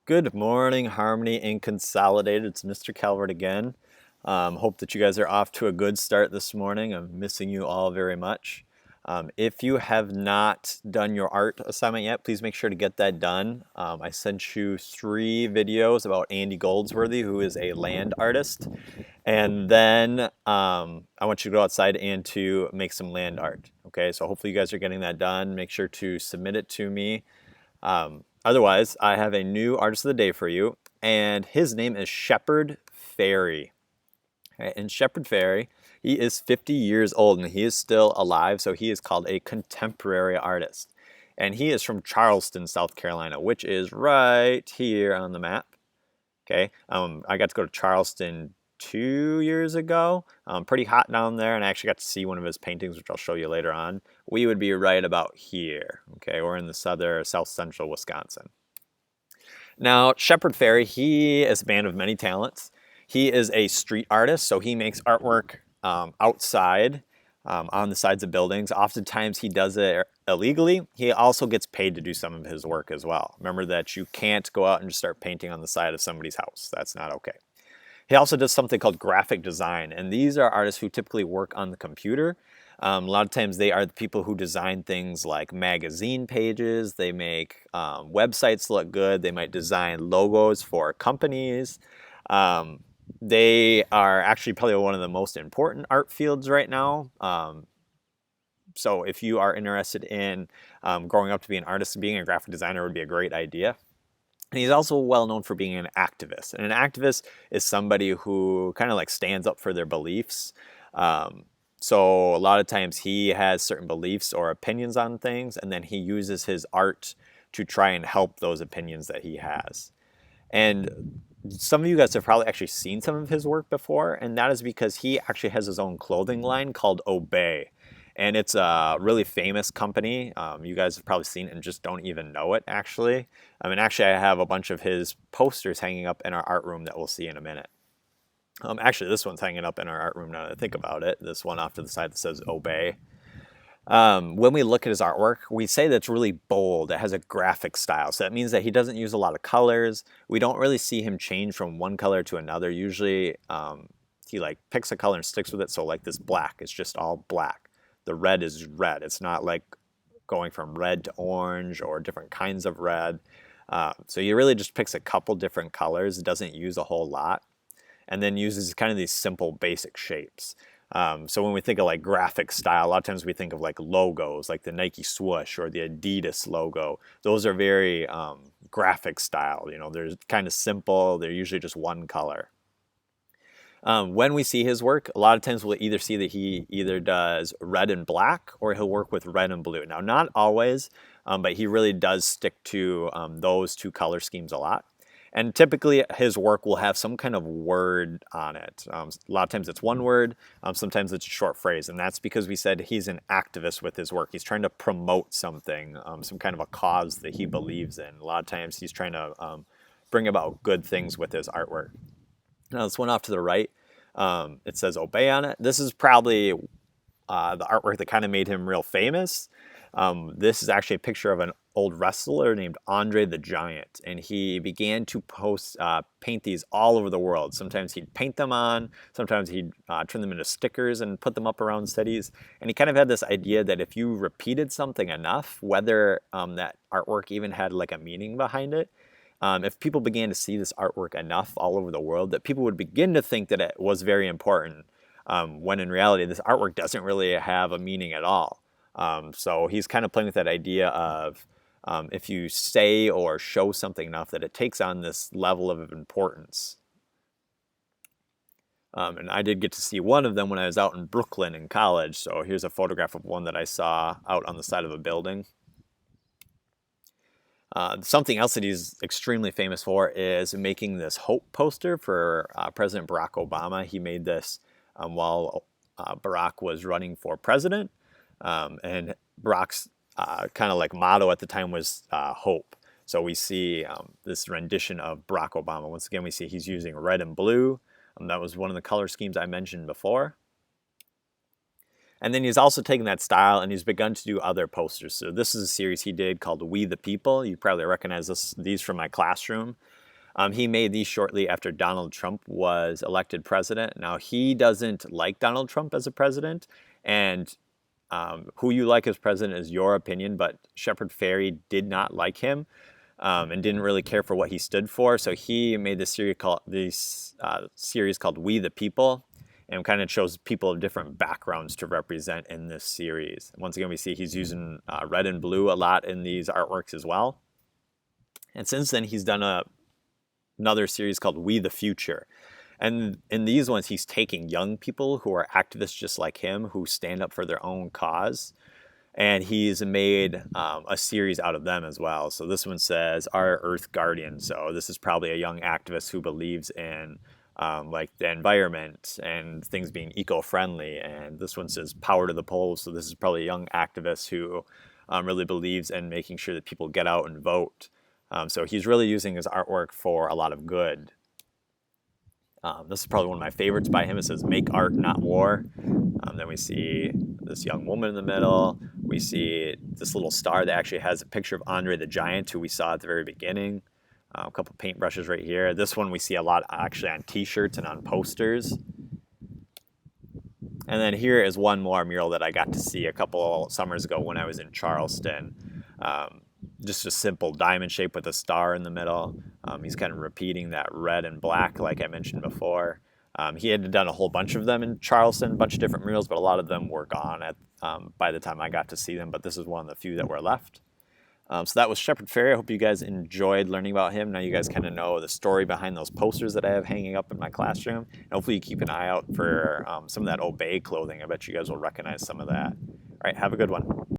Good morning, Harmony and Consolidated. It's Mr. Calvert again. Hope that you guys are off to a good start this morning. I'm missing you all very much. If you have not done your art assignment yet, please make sure to get that done. I sent you 3 videos about Andy Goldsworthy, who is a land artist. And then I want you to go outside and to make some land art. Okay, so hopefully you guys are getting that done. Make sure to submit it to me. Otherwise, I have a new artist of the day for you, and his name is Shepard Fairey. Okay, and Shepard Fairey, he is 50 years old and he is still alive, so he is called a contemporary artist. And he is from Charleston, South Carolina, which is right here on the map. Okay, I got to go to Charleston 2 years ago. Pretty hot down there, and I actually got to see one of his paintings, which I'll show you later on. We would be right about here. Okay, we're in the south central Wisconsin. Now, Shepard Fairey, he is a man of many talents. He is a street artist, so he makes artwork outside on the sides of buildings. Oftentimes he does it illegally. He also gets paid to do some of his work as well. Remember that you can't go out and just start painting on the side of somebody's house. That's not okay. He also does something called graphic design, and these are artists who typically work on the computer. A lot of times they are the people who design things like magazine pages. They make websites look good. They might design logos for companies. They are actually probably one of the most important art fields right now. So if you are interested in growing up to be an artist, being a graphic designer would be a great idea. And he's also well known for being an activist. And an activist is somebody who kind of like stands up for their beliefs. So a lot of times he has certain beliefs or opinions on things, and then he uses his art to try and help those opinions that he has. And some of you guys have probably actually seen some of his work before, and that is because he actually has his own clothing line called Obey. And it's a really famous company. You guys have probably seen it and just don't even know it, actually. Actually, I have a bunch of his posters hanging up in our art room that we'll see in a minute. Actually, this one's hanging up in our art room now that I think about it. This one off to the side that says Obey. When we look at his artwork, we say that it's really bold. It has a graphic style. So that means that he doesn't use a lot of colors. We don't really see him change from one color to another. Usually, he like picks a color and sticks with it. So like this black, it's just all black. The red is red. It's not like going from red to orange or different kinds of red. So he really just picks a couple different colors. It doesn't use a whole lot. And then uses kind of these simple basic shapes. So when we think of like graphic style, a lot of times we think of like logos, like the Nike swoosh or the Adidas logo. Those are very graphic style. You know, they're kind of simple. They're usually just one color. When we see his work, a lot of times we'll either see that he either does red and black or he'll work with red and blue. Now, not always, but he really does stick to those two color schemes a lot. And typically his work will have some kind of word on it. A lot of times it's one word, sometimes it's a short phrase. And that's because we said he's an activist with his work. He's trying to promote something, some kind of a cause that he believes in. A lot of times he's trying to bring about good things with his artwork. Now this one off to the right, it says Obey on it. This is probably the artwork that kind of made him real famous. This is actually a picture of an old wrestler named Andre the Giant, and he began to paint these all over the world. Sometimes he'd paint them on, sometimes he'd turn them into stickers and put them up around cities. And he kind of had this idea that if you repeated something enough, whether that artwork even had like a meaning behind it, if people began to see this artwork enough all over the world, that people would begin to think that it was very important, when in reality this artwork doesn't really have a meaning at all. So he's kind of playing with that idea of if you say or show something enough that it takes on this level of importance. And I did get to see one of them when I was out in Brooklyn in college. So here's a photograph of one that I saw out on the side of a building. Something else that he's extremely famous for is making this hope poster for President Barack Obama. He made this while Barack was running for president. And Barack's kind of like motto at the time was hope. So we see this rendition of Barack Obama. Once again, we see he's using red and blue. That was one of the color schemes I mentioned before. And then he's also taken that style and he's begun to do other posters. So this is a series he did called We the People. You probably recognize these from my classroom. He made these shortly after Donald Trump was elected president. Now, he doesn't like Donald Trump as a president, and who you like as president is your opinion, but Shepard Fairey did not like him and didn't really care for what he stood for. So he made this series called We the People, and kind of chose people of different backgrounds to represent in this series. Once again, we see he's using red and blue a lot in these artworks as well. And since then, he's done another series called We the Future. And in these ones, he's taking young people who are activists just like him, who stand up for their own cause. And he's made a series out of them as well. So this one says Our Earth Guardian. So this is probably a young activist who believes in like the environment and things being eco-friendly. And this one says Power to the Polls. So this is probably a young activist who really believes in making sure that people get out and vote. So he's really using his artwork for a lot of good. This is probably one of my favorites by him. It says Make Art, Not War. Then we see this young woman in the middle. We see this little star that actually has a picture of Andre the Giant, who we saw at the very beginning. A couple paintbrushes right here. This one we see a lot actually on t-shirts and on posters. And then here is one more mural that I got to see a couple summers ago when I was in Charleston. Just a simple diamond shape with a star in the middle. He's kind of repeating that red and black like I mentioned before. He had done a whole bunch of them in Charleston, a bunch of different murals, but a lot of them were gone by the time I got to see them, but this is one of the few that were left. So that was Shepard Fairey. I hope you guys enjoyed learning about him. Now you guys kind of know the story behind those posters that I have hanging up in my classroom. And hopefully you keep an eye out for some of that Obey clothing. I bet you guys will recognize some of that. All right, have a good one.